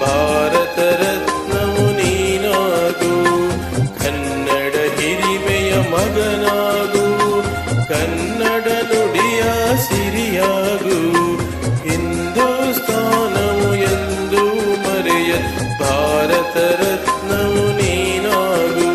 ಭಾರತ ರತ್ನವು ನೀನಾಗು. ಕನ್ನಡ ಹಿರಿಮೆಯ ಮಗನಾಗು, ಕನ್ನಡ ನುಡಿಯ ಸಿರಿಯಾಗು. ಹಿಂದೂಸ್ತಾನವು ಎಂದು ಮರೆಯ ಭಾರತ ರತ್ನವು ನೀನಾಗು.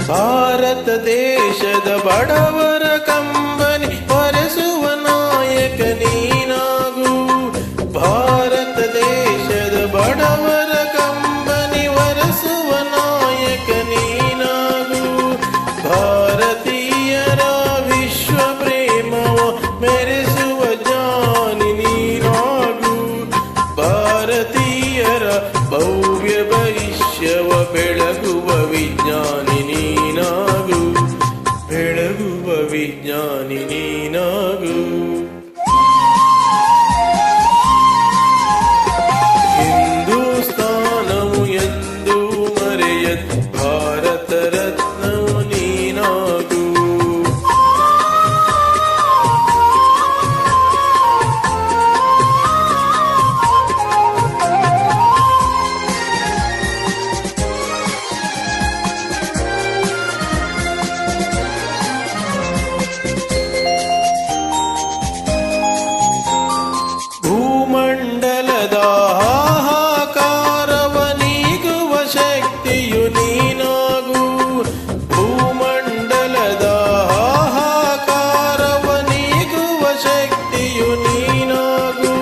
ಭಾರತ ದೇಶದ ಬಡವರ ಕಂಬನಿ ಹೊರೆಸುವ ನಾಯಕ ನೀನಾಗು. ಭಾರತ ದೇಶದ ಬಡವರ ಕಂಬನಿ ಹೊರೆಸುವ ನಾಯಕ ನೀನಾಗು. ಭಾರತೀಯರ ವಿಶ್ವ ಪ್ರೇಮವ ಮೆರೆಸುವ ಜ್ಞಾನಿ ನೀನಾಗು. ಭಾರತೀಯರ ಭವ್ಯ ಭವಿಷ್ಯವ ಬೆಳಗುವ ವಿಜ್ಞಾನಿ ನೀನಾಗು. ಬೆಳಗುವ ವಿಜ್ಞಾನಿ ನೀನಾಗು. ಹಿಂದೂಸ್ತಾನವು ಎಂದು ಮರೆಯದ ಭಾರತ ರತ್ನವು ನೀನಾಗು. ಭೂಮಂಡಲದ ಹಾಹಾಕಾರವ ನೀಗುವ ಶಕ್ತಿಯು ನೀನಾಗು. ಭೂಮಂಡಲದ ಹಾಹಾಕಾರವ ನೀಗುವ ಶಕ್ತಿಯು ನೀನಾಗು.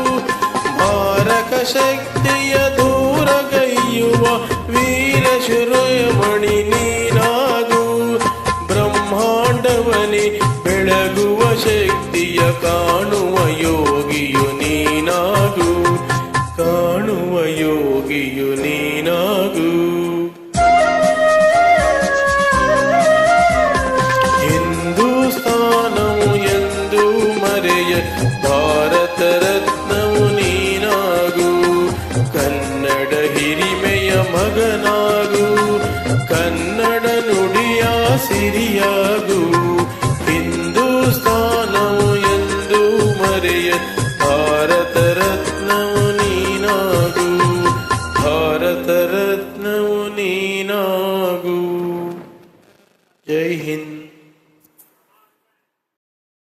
ಮಾರಕ ಶಕ್ತಿಯ ದೂರಗೈಯುವ ವೀರ ಶಿರೋಮಣಿ ನೀನಾಗು. ಬ್ರಹ್ಮಾಂಡವನೇ ಬೆಳಗುವ ಶಕ್ತಿಯ ಕಾಣುವ ಯೋಗಿಯು ನೀನಾಗು. ಕಾಣುವ ಯೋಗಿಯು ನೀನಾಗು. ಹಿಂದೂಸ್ತಾನವು ಎಂದು ಮರೆಯ ಭಾರತ ರತ್ನವು ನೀನಾಗು. ಕನ್ನಡ ಹಿರಿಮೆಯ ಮಗನ